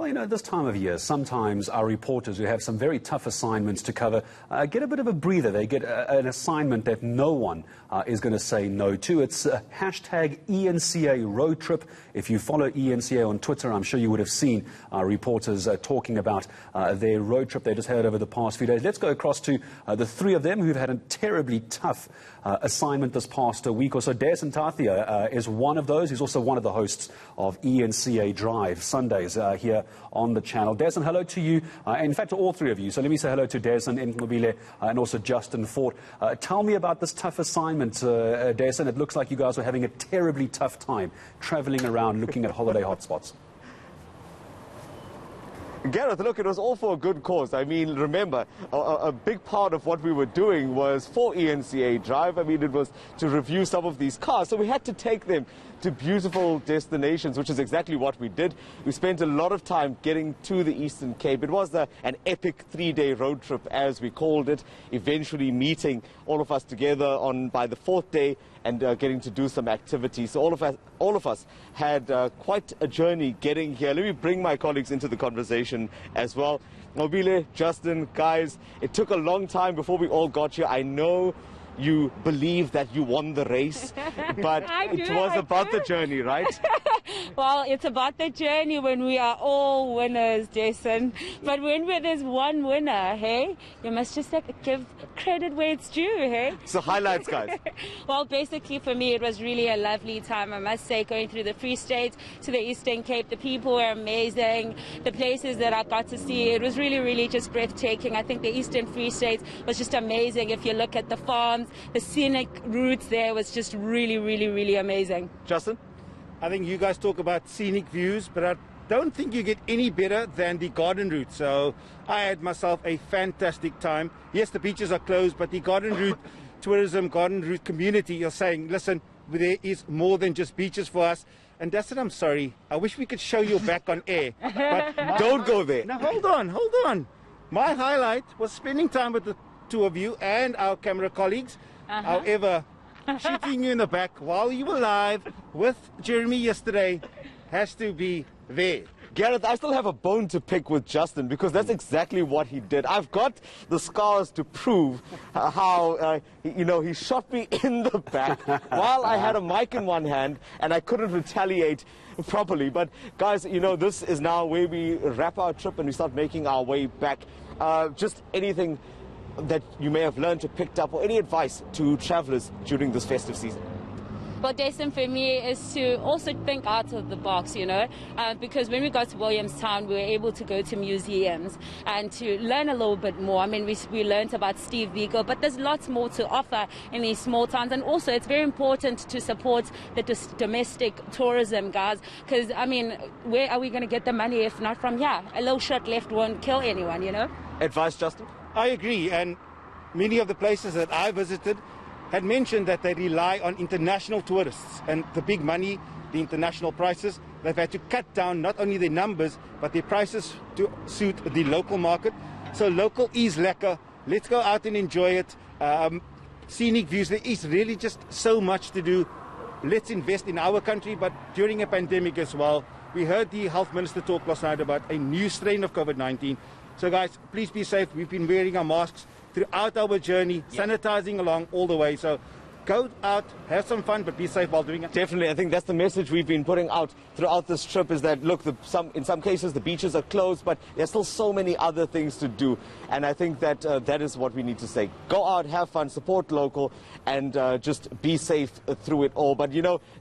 you know, this time of year, sometimes our reporters who have some very tough assignments to cover get a bit of a breather. They get an assignment that no one is going to say no to. It's hashtag eNCA road trip. If you follow eNCA on Twitter, I'm sure you would have seen reporters talking about their road trip they just had over the past few days. Let's go across to the three of them who've had a terribly tough assignment this past week or so. Gareth Edwards is one of those. He's also one of the hosts of eNCA Drive Sundays here on the channel. Gareth, hello to you, in fact to all three of you. So let me say hello to Gareth and also Justin Fort. Tell me about this tough assignment, Gareth. It looks like you guys were having a terribly tough time travelling around looking at holiday hotspots. Gareth, look, it was all for a good cause. I mean, remember, a big part of what we were doing was for eNCA Drive. I mean, it was to review some of these cars. So we had to take them to beautiful destinations, which is exactly what we did. We spent a lot of time getting to the Eastern Cape. It was an epic 3-day road trip, as we called it, eventually meeting all of us together by the 4th day and getting to do some activities. So all of us had quite a journey getting here. Let me bring my colleagues into the conversation as well. Mobile, Justin, guys, it took a long time before we all got here. I know you believe that you won the race, but it was about the journey, right? Well, it's about the journey when we are all winners, Jason. But when there's one winner, hey, you must just give credit where it's due, hey? So highlights, guys. Well, basically for me, it was really a lovely time, I must say, going through the Free State to the Eastern Cape. The people were amazing. The places that I got to see, it was really, really just breathtaking. I think the Eastern Free State was just amazing. If you look at the farms, the scenic routes there was just really, really, really amazing. Justin? I think you guys talk about scenic views, but I don't think you get any better than the garden route. So I had myself a fantastic time. Yes, the beaches are closed, but the garden route tourism, garden route community are saying, listen, there is more than just beaches for us. And that's what I'm sorry. I wish we could show you back on air. But don't go there. Now, hold on. My highlight was spending time with the two of you and our camera colleagues. However, shooting you in the back while you were live with Jeremy yesterday has to be there. Gareth, I still have a bone to pick with Justin because that's exactly what he did. I've got the scars to prove how, he shot me in the back while I had a mic in one hand and I couldn't retaliate properly. But guys, this is now where we wrap our trip and we start making our way back. Just anything that you may have learned or picked up, or any advice to travelers during this festive season? Well, Jason, for me, is to also think out of the box, because when we got to Williamstown, we were able to go to museums and to learn a little bit more. I mean, we learned about Steve Biko, but there's lots more to offer in these small towns. And also, it's very important to support the domestic tourism, guys, because, I mean, where are we going to get the money if not from here? A little shot left won't kill anyone, Advice, Justin? I agree, and many of the places that I visited had mentioned that they rely on international tourists and the big money, the international prices. They've had to cut down not only their numbers, but their prices to suit the local market. So local is lekker. Let's go out and enjoy it. Scenic views, there is really just so much to do. Let's invest in our country, but during a pandemic as well. We heard the health minister talk last night about a new strain of COVID-19. So guys, please be safe. We've been wearing our masks throughout our journey, sanitizing along all the way. So go out, have some fun, but be safe while doing it. Definitely. I think that's the message we've been putting out throughout this trip is that, look, in some cases the beaches are closed, but there's still so many other things to do. And I think that that is what we need to say. Go out, have fun, support local, and just be safe through it all. But,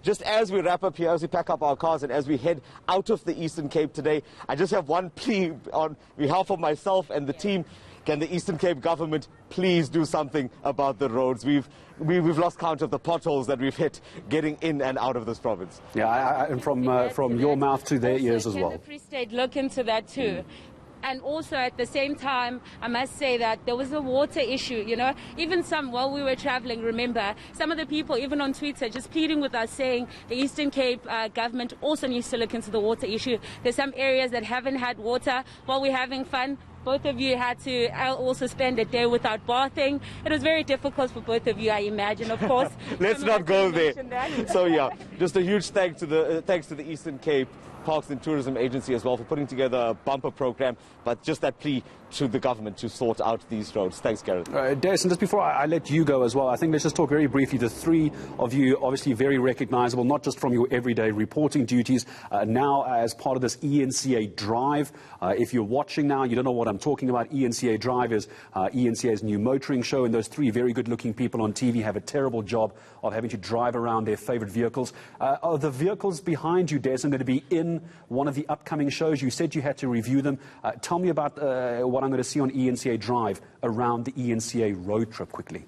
just as we wrap up here, as we pack up our cars and as we head out of the Eastern Cape today, I just have one plea on behalf of myself and the team. Can the Eastern Cape government please do something about the roads? We've lost count of the potholes that we've hit getting in and out of this province. Yeah, and from your mouth to their ears as well. Can the Free State look into that too? And also at the same time, I must say that there was a water issue, Even while we were traveling, remember, some of the people, even on Twitter, just pleading with us saying the Eastern Cape government also needs to look into the water issue. There's some areas that haven't had water while we're having fun. Both of you had to also spend a day without bathing. It was very difficult for both of you, I imagine, of course. Let's not go there. So yeah, just a huge thanks to the Eastern Cape Parks and Tourism Agency as well for putting together a bumper program, but just that plea to the government to sort out these roads. Thanks, Gareth. Jason, just before I let you go as well, I think let's just talk very briefly. The three of you, obviously very recognizable, not just from your everyday reporting duties, now as part of this eNCA Drive. If you're watching now, you don't know what I'm talking about. eNCA Drive is eNCA's new motoring show, and those three very good-looking people on TV have a terrible job of having to drive around their favorite vehicles. Are the vehicles behind you, Jason, going to be in one of the upcoming shows? You said you had to review them. Tell me about what I'm going to see on eNCA Drive around the eNCA road trip quickly.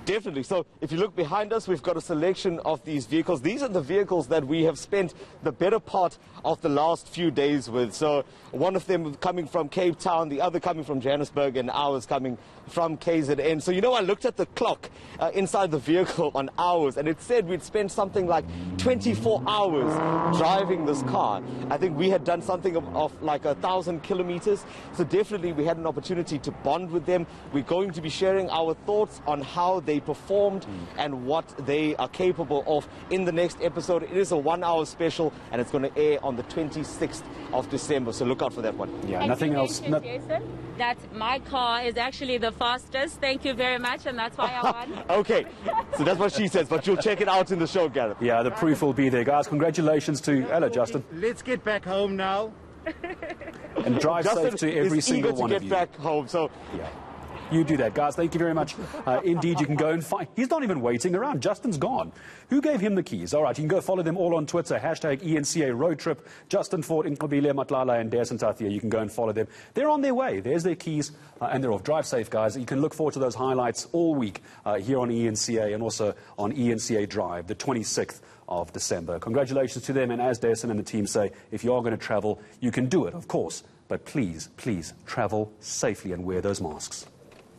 Definitely. So if you look behind us, we've got a selection of these vehicles. These are the vehicles that we have spent the better part of the last few days with. So one of them coming from Cape Town, the other coming from Johannesburg, and ours coming from KZN. So, you know, I looked at the clock inside the vehicle on hours, and it said we'd spent something like 24 hours driving this car. I think we had done something of like 1,000 kilometers. So definitely we had an opportunity to bond with them. We're going to be sharing our thoughts on how they performed and what they are capable of in the next episode. It is a 1-hour special, and it's going to air on the 26th of December. So look out for that one. Yeah, and nothing else. Jason, that my car is actually the fastest. Thank you very much, and that's why I won. Okay, so that's what she says, but you'll check it out in the show, Gareth. Yeah, the proof will be there. Guys, congratulations to... Hello, Justin. Let's get back home now. And drive Justin safe to every is single eager one to of get you. back home, so... Yeah. You do that, guys. Thank you very much. Indeed, you can go and find... He's not even waiting around. Justin's gone. Who gave him the keys? All right, you can go follow them all on Twitter. Hashtag eNCA Road Trip. Justin Ford, Nkobile Matlala, and Des Ntathia. You can go and follow them. They're on their way. There's their keys, and they're off. Drive safe, guys. You can look forward to those highlights all week here on eNCA and also on eNCA Drive, the 26th of December. Congratulations to them. And as Deson and the team say, if you are going to travel, you can do it, of course. But please, please travel safely and wear those masks.